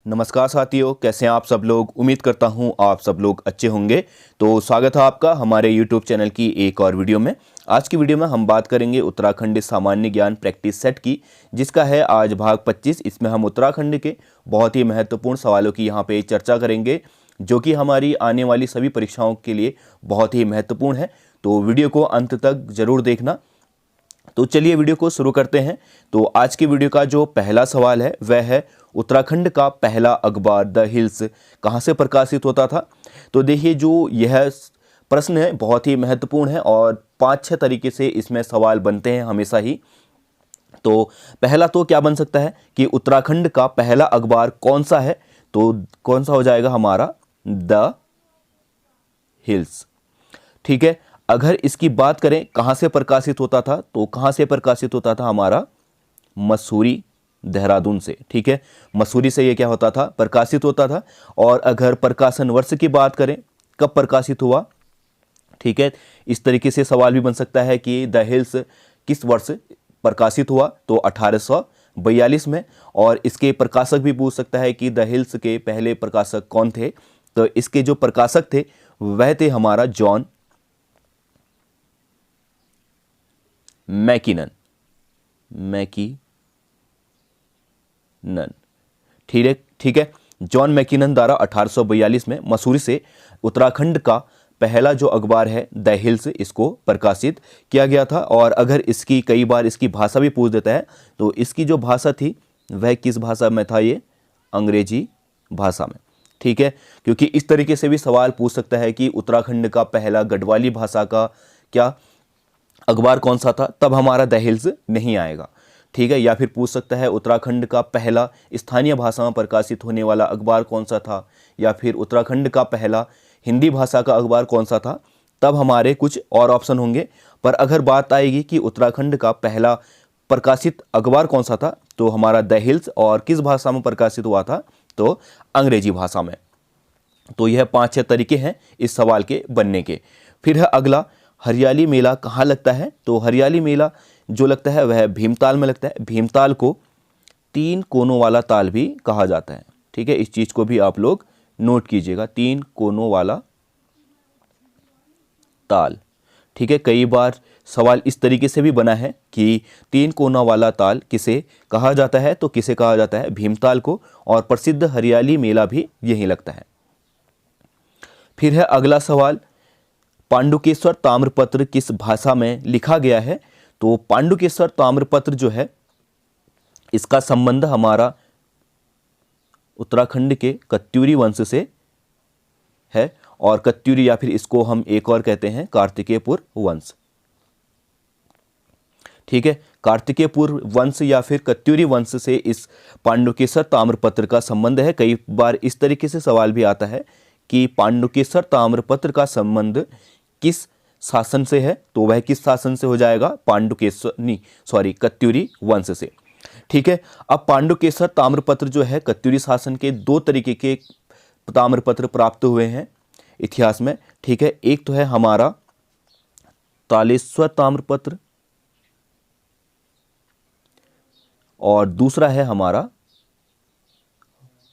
नमस्कार साथियों, कैसे हैं आप सब लोग। उम्मीद करता हूं आप सब लोग अच्छे होंगे। तो स्वागत है आपका हमारे YouTube चैनल की एक और वीडियो में। आज की वीडियो में हम बात करेंगे उत्तराखंड सामान्य ज्ञान प्रैक्टिस सेट की, जिसका है आज भाग 25। इसमें हम उत्तराखंड के बहुत ही महत्वपूर्ण सवालों की यहाँ पे चर्चा करेंगे, जो कि हमारी आने वाली सभी परीक्षाओं के लिए बहुत ही महत्वपूर्ण है। तो वीडियो को अंत तक जरूर देखना। तो चलिए वीडियो को शुरू करते हैं। तो आज की वीडियो का जो पहला सवाल है वह है उत्तराखंड का पहला अखबार द हिल्स कहाँ से प्रकाशित होता था। तो देखिए, जो यह प्रश्न है बहुत ही महत्वपूर्ण है और 5-6 तरीके से इसमें सवाल बनते हैं हमेशा ही। तो पहला तो क्या बन सकता है कि उत्तराखंड का पहला अखबार कौन सा है, तो कौन सा हो जाएगा हमारा द हिल्स। ठीक है। अगर इसकी बात करें कहाँ से प्रकाशित होता था, तो कहाँ से प्रकाशित होता था हमारा मसूरी देहरादून से। ठीक है, मसूरी से ये क्या होता था, प्रकाशित होता था। और अगर प्रकाशन वर्ष की बात करें कब प्रकाशित हुआ, ठीक है, इस तरीके से सवाल भी बन सकता है कि द हिल्स किस वर्ष प्रकाशित हुआ, तो 1842 में। और इसके प्रकाशक भी पूछ सकता है कि द हिल्स के पहले प्रकाशक कौन थे। तो इसके जो प्रकाशक थे वह थे हमारा जॉन मैकिनन। ठीक है, जॉन मैकिनन द्वारा 1842 में मसूरी से उत्तराखंड का पहला जो अखबार है द हिल्स, इसको प्रकाशित किया गया था। और अगर इसकी कई बार इसकी भाषा भी पूछ देता है, तो इसकी जो भाषा थी वह किस भाषा में था, ये अंग्रेजी भाषा में। ठीक है, क्योंकि इस तरीके से भी सवाल पूछ सकता है कि उत्तराखंड का पहला गढ़वाली भाषा का क्या अखबार कौन सा था, तब हमारा द हिल्स नहीं आएगा। ठीक है, या फिर पूछ सकता है उत्तराखंड का पहला स्थानीय भाषा में प्रकाशित होने वाला अखबार कौन सा था, या फिर उत्तराखंड का पहला हिंदी भाषा का अखबार कौन सा था, तब हमारे कुछ और ऑप्शन होंगे। पर अगर बात आएगी कि उत्तराखंड का पहला प्रकाशित अखबार कौन सा था, तो हमारा द हिल्स, और किस भाषा में प्रकाशित हुआ था, तो अंग्रेजी भाषा में। तो यह 5-6 तरीके हैं इस सवाल के बनने के। फिर है अगला, हरियाली मेला कहाँ लगता है। तो हरियाली मेला जो लगता है वह भीमताल में लगता है। भीमताल को 3 कोनों वाला ताल भी कहा जाता है। ठीक है, इस चीज को भी आप लोग नोट कीजिएगा, 3 कोनों वाला ताल। ठीक है, कई बार सवाल इस तरीके से भी बना है कि 3 कोना वाला ताल किसे कहा जाता है, तो किसे कहा जाता है, भीमताल को। और प्रसिद्ध हरियाली मेला भी यहीं लगता है। फिर है अगला सवाल, पांडुकेश्वर ताम्रपत्र किस भाषा में लिखा गया है। तो पांडुकेश्वर ताम्रपत्र जो है, इसका संबंध हमारा उत्तराखंड के कत्यूरी वंश से है। और कत्यूरी, या फिर इसको हम एक और कहते हैं कार्तिकेयपुर वंश। ठीक है, कार्तिकेयपुर वंश या फिर कत्यूरी वंश से इस पांडुकेश्वर ताम्रपत्र का संबंध है। कई बार इस तरीके से सवाल भी आता है कि पांडुकेश्वर ताम्रपत्र का संबंध किस शासन से है, तो वह किस शासन से हो जाएगा, कत्यूरी वंश से। ठीक है, अब पांडुकेश्वर ताम्रपत्र जो है, कत्यूरी शासन के 2 तरीके के ताम्रपत्र प्राप्त हुए हैं इतिहास में। ठीक है, एक तो है हमारा तालेश्वर ताम्रपत्र और दूसरा है हमारा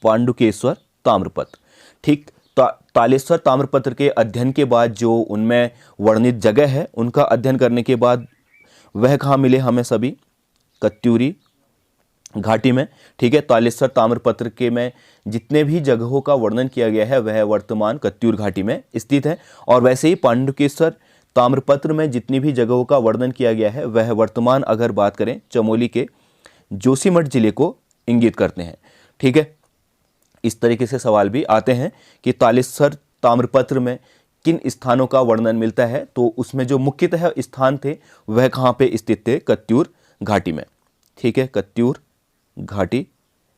पांडुकेश्वर ताम्रपत्र। ठीक, तालेश्वर ताम्रपत्र के अध्ययन के बाद जो उनमें वर्णित जगह है, उनका अध्ययन करने के बाद वह कहाँ मिले हमें सभी, कत्यूरी घाटी में। ठीक है, तालेश्वर ताम्रपत्र के में जितने भी जगहों का वर्णन किया गया है वह वर्तमान कत्यूर घाटी में स्थित है। और वैसे ही पांडुकेश्वर ताम्रपत्र में जितनी भी जगहों का वर्णन किया गया है वह वर्तमान अगर बात करें चमोली के जोशीमठ जिले को इंगित करते हैं। ठीक है, इस तरीके से सवाल भी आते हैं कि तालेश्वर ताम्रपत्र में किन स्थानों का वर्णन मिलता है, तो उसमें जो मुख्यतः स्थान थे वह कहाँ पे स्थित थे, कत्यूर घाटी में। ठीक है, कत्यूर घाटी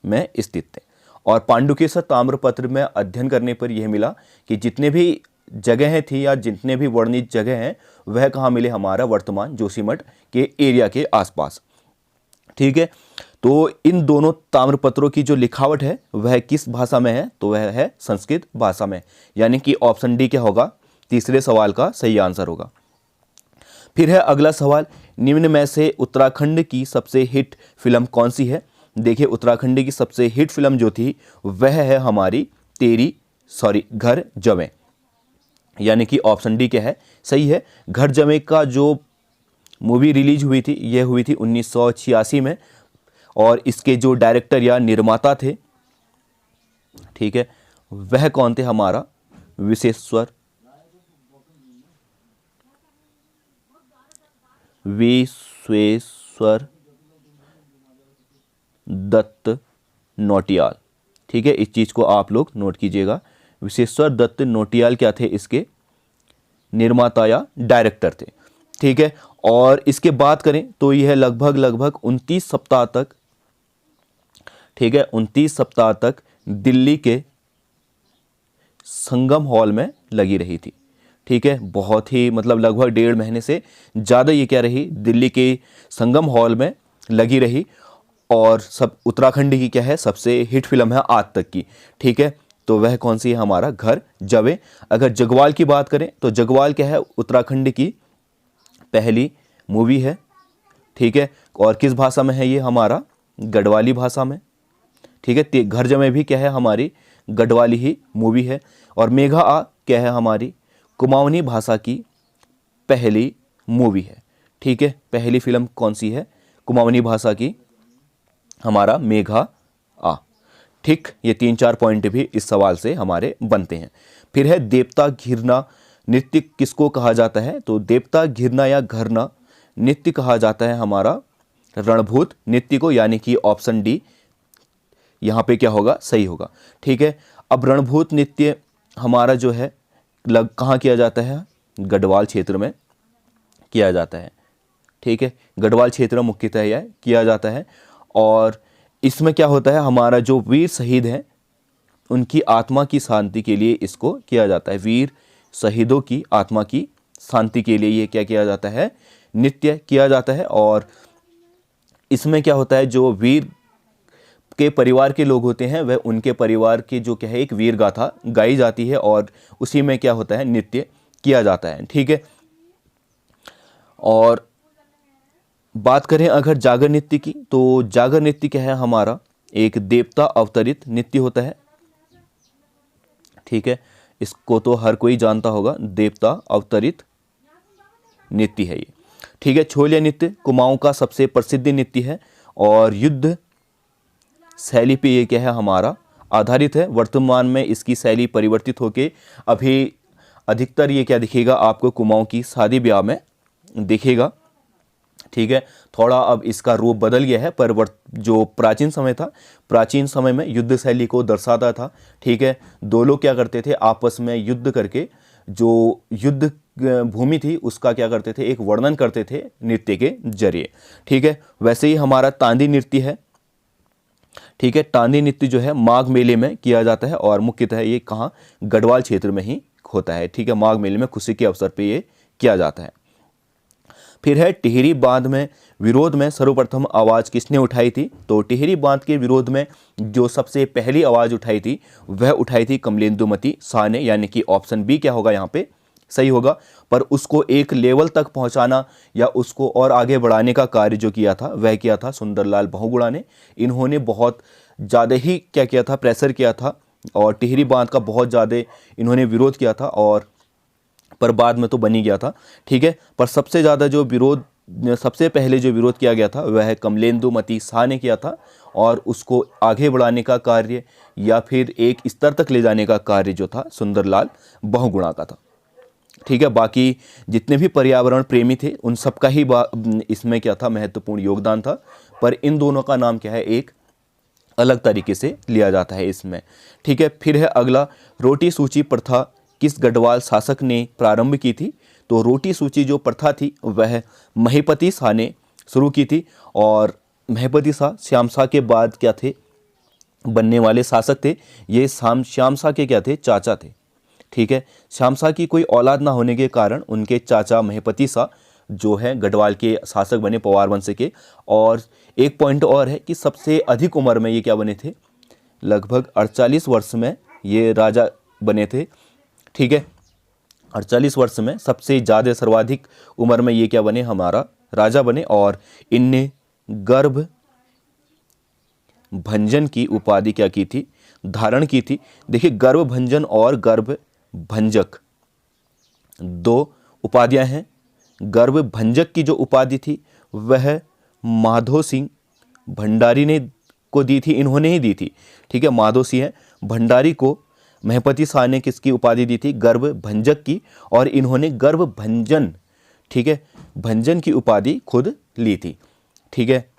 में स्थित थे। और पांडुकेश्वर ताम्रपत्र में अध्ययन करने पर यह मिला कि जितने भी जगहें थी या जितने भी वर्णित जगह हैं वह कहाँ मिले, हमारा वर्तमान जोशीमठ के एरिया के आसपास। ठीक है, तो इन दोनों ताम्रपत्रों की जो लिखावट है वह किस भाषा में है, तो वह है संस्कृत भाषा में। यानी कि ऑप्शन डी क्या होगा, तीसरे सवाल का सही आंसर होगा। फिर है अगला सवाल, निम्न में से उत्तराखंड की सबसे हिट फिल्म कौन सी है। देखिए उत्तराखंडी की सबसे हिट फिल्म जो थी वह है हमारी घर जमें, यानी कि ऑप्शन डी क्या है, सही है। घर जमें का जो मूवी रिलीज हुई थी यह हुई थी 1986 में, और इसके जो डायरेक्टर या निर्माता थे, ठीक है, वह कौन थे, हमारा विश्वेश्वर दत्त नौटियाल। ठीक है, इस चीज को आप लोग नोट कीजिएगा। विश्वेश्वर दत्त नौटियाल क्या थे, इसके निर्माता या डायरेक्टर थे। ठीक है, और इसके बात करें तो यह लगभग 29 सप्ताह तक, ठीक है, 29 सप्ताह तक दिल्ली के संगम हॉल में लगी रही थी। ठीक है, बहुत ही मतलब लगभग 1.5 महीने से ज़्यादा ये क्या रही, दिल्ली के संगम हॉल में लगी रही, और सब उत्तराखंड की क्या है, सबसे हिट फिल्म है आज तक की। ठीक है, तो वह कौन सी है, हमारा घर जवे। अगर जगवाल की बात करें तो जगवाल क्या है, उत्तराखंड की पहली मूवी है। ठीक है, और किस भाषा में है ये, हमारा गढ़वाली भाषा में। ठीक है, घर जमे भी क्या है, हमारी गढ़वाली ही मूवी है। और मेघा आ क्या है, हमारी कुमाऊनी भाषा की पहली मूवी है। ठीक है, पहली फिल्म कौन सी है, कुमाऊनी भाषा की, हमारा मेघा आ। ठीक, ये 3-4 पॉइंट भी इस सवाल से हमारे बनते हैं। फिर है देवता घिरना नृत्य किसको कहा जाता है, तो देवता घिरना या घरना नृत्य कहा जाता है हमारा रणभूत नृत्य को, यानी कि ऑप्शन डी यहाँ पे क्या होगा, सही होगा। ठीक है, अब रणभूत नृत्य हमारा जो है कहाँ किया जाता है, गढ़वाल क्षेत्र में किया जाता है। ठीक है, गढ़वाल क्षेत्र में मुख्यतः यह किया जाता है, और इसमें क्या होता है, हमारा जो वीर शहीद हैं उनकी आत्मा की शांति के लिए इसको किया जाता है। वीर शहीदों की आत्मा की शांति के लिए ये क्या किया जाता है, नृत्य किया जाता है। और इसमें क्या होता है, जो वीर के परिवार के लोग होते हैं वह उनके परिवार की जो क्या है एक वीर गाथा गाई जाती है, और उसी में क्या होता है, नृत्य किया जाता है। ठीक है, और बात करें अगर जागर नृत्य की, तो जागर नृत्य क्या है, हमारा एक देवता अवतरित नृत्य होता है। ठीक है, इसको तो हर कोई जानता होगा, देवता अवतरित नृत्य है ये। ठीक है, छोलिया नृत्य कुमाऊं का सबसे प्रसिद्ध नृत्य है, और युद्ध शैली पे ये क्या है, हमारा आधारित है। वर्तमान में इसकी शैली परिवर्तित होके अभी अधिकतर ये क्या दिखेगा आपको, कुमाऊं की शादी ब्याह में दिखेगा। ठीक है, थोड़ा अब इसका रूप बदल गया है, पर जो प्राचीन समय था, प्राचीन समय में युद्ध शैली को दर्शाता था। ठीक है, दो लोग क्या करते थे, आपस में युद्ध करके जो युद्ध भूमि थी उसका क्या करते थे, एक वर्णन करते थे नृत्य के जरिए। ठीक है, वैसे ही हमारा तांदी नृत्य है। ठीक है, तांदी नृत्य जो है माघ मेले में किया जाता है, और मुख्यतः ये कहाँ, गढ़वाल क्षेत्र में ही होता है। ठीक है, माघ मेले में खुशी के अवसर पे ये किया जाता है। फिर है टिहरी बांध में विरोध में सर्वप्रथम आवाज़ किसने उठाई थी, तो टिहरी बांध के विरोध में जो सबसे पहली आवाज़ उठाई थी वह उठाई थी कमलेंदुमती शाह ने, यानी कि ऑप्शन बी क्या होगा यहाँ पे, सही होगा। पर उसको एक लेवल तक पहुंचाना या उसको और आगे बढ़ाने का कार्य जो किया था वह किया था सुंदरलाल बहुगुणा ने। इन्होंने बहुत ज़्यादा ही क्या किया था, प्रेशर किया था, और टिहरी बांध का बहुत ज़्यादा इन्होंने विरोध किया था, और पर बाद में तो बन ही गया था। ठीक है, पर सबसे ज़्यादा जो विरोध, सबसे पहले जो विरोध किया गया था वह कमलेंदुमती शाह ने किया था, और उसको आगे बढ़ाने का कार्य या फिर एक स्तर तक ले जाने का कार्य जो था सुंदरलाल बहुगुणा का था। ठीक है, बाकी जितने भी पर्यावरण प्रेमी थे उन सबका ही इसमें क्या था, महत्वपूर्ण योगदान था, पर इन दोनों का नाम क्या है, एक अलग तरीके से लिया जाता है इसमें। ठीक है, फिर है अगला, रोटी सूची प्रथा किस गढ़वाल शासक ने प्रारंभ की थी, तो रोटी सूची जो प्रथा थी वह महिपति शाह ने शुरू की थी, और महिपति शाह श्याम शाह के बाद क्या थे, बनने वाले शासक थे। ये श्याम शाह के क्या थे, चाचा थे। ठीक है, श्याम शाह की कोई औलाद ना होने के कारण उनके चाचा महिपति शाह जो है गढ़वाल के शासक बने पवार वंश के। और एक पॉइंट और है कि सबसे अधिक उम्र में ये क्या बने थे, लगभग 48 वर्ष में ये राजा बने थे। ठीक है, 48 वर्ष में सबसे ज़्यादा सर्वाधिक उम्र में ये क्या बने, हमारा राजा बने, और इनने गर्भ भंजन की उपाधि क्या की थी, धारण की थी। देखिए, गर्भभंजन और गर्भभंजक दो उपाधियां हैं। गर्भभंजक की जो उपाधि थी वह माधो सिंह भंडारी ने को दी थी, इन्होंने ही दी थी। ठीक है, माधो सिंह भंडारी को महपति शाह ने किसकी उपाधि दी थी, गर्भभंजक की, और इन्होंने गर्भभंजन, ठीक है, भंजन की उपाधि खुद ली थी। ठीक है,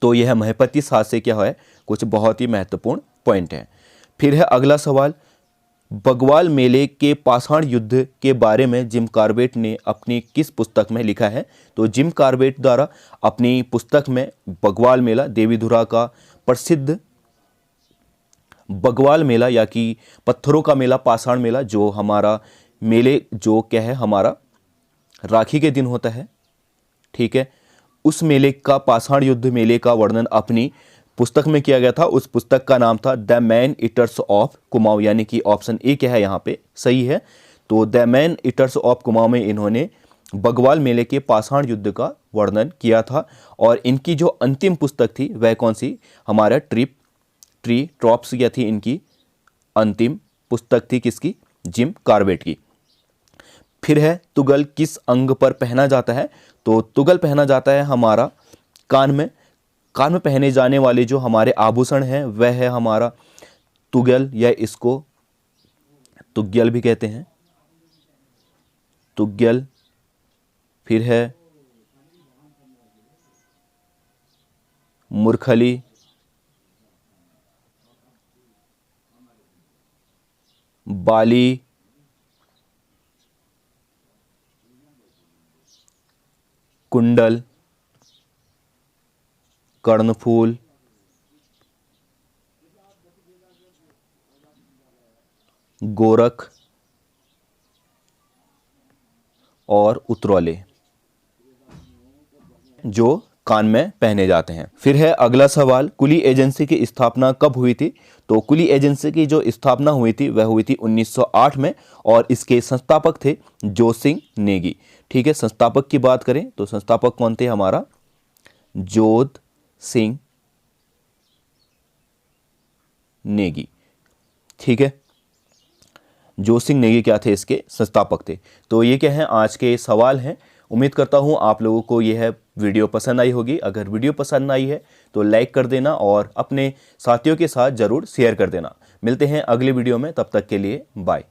तो यह महपति शाह से क्या है, कुछ बहुत ही महत्वपूर्ण पॉइंट है। फिर है अगला सवाल, बगवाल मेले के पाषाण युद्ध के बारे में जिम कॉर्बेट ने अपनी किस पुस्तक में लिखा है। तो जिम कॉर्बेट द्वारा अपनी पुस्तक में बगवाल मेला, देवीधुरा का प्रसिद्ध बगवाल मेला या कि पत्थरों का मेला, पाषाण मेला, जो हमारा मेले जो क्या है, हमारा राखी के दिन होता है। ठीक है, उस मेले का, पाषाण युद्ध मेले का वर्णन अपनी पुस्तक में किया गया था। उस पुस्तक का नाम था the man eaters of Kumaon, यानी कि ऑप्शन ए क्या है यहाँ पे सही है। तो the man eaters of Kumaon में इन्होंने बगवाल मेले के पाषाण युद्ध का वर्णन किया था। और इनकी जो अंतिम पुस्तक थी वह कौन सी, हमारा ट्री ट्रॉप्स क्या थी, इनकी अंतिम पुस्तक थी किसकी, जिम कॉर्बेट की। फिर है तुगल किस अंग पर पहना जाता है। तो तुगल पहना जाता है हमारा कान में। कान में पहने जाने वाले जो हमारे आभूषण हैं वह है हमारा तुगल, या इसको तुग्यल भी कहते हैं, तुग्यल। फिर है मुरखली, बाली, कुंडल, कर्णफूल, गोरख और उतरौले, जो कान में पहने जाते हैं। फिर है अगला सवाल, कुली एजेंसी की स्थापना कब हुई थी। तो कुली एजेंसी की जो स्थापना हुई थी वह हुई थी 1908 में, और इसके संस्थापक थे जोसिंग नेगी। ठीक है, संस्थापक की बात करें तो संस्थापक कौन थे, हमारा जोध सिंह नेगी। ठीक है, जोसिंग नेगी क्या थे, इसके संस्थापक थे। तो ये क्या है, आज के सवाल हैं। उम्मीद करता हूँ आप लोगों को यह वीडियो पसंद आई होगी। अगर वीडियो पसंद आई है तो लाइक कर देना और अपने साथियों के साथ ज़रूर शेयर कर देना। मिलते हैं अगले वीडियो में, तब तक के लिए बाय।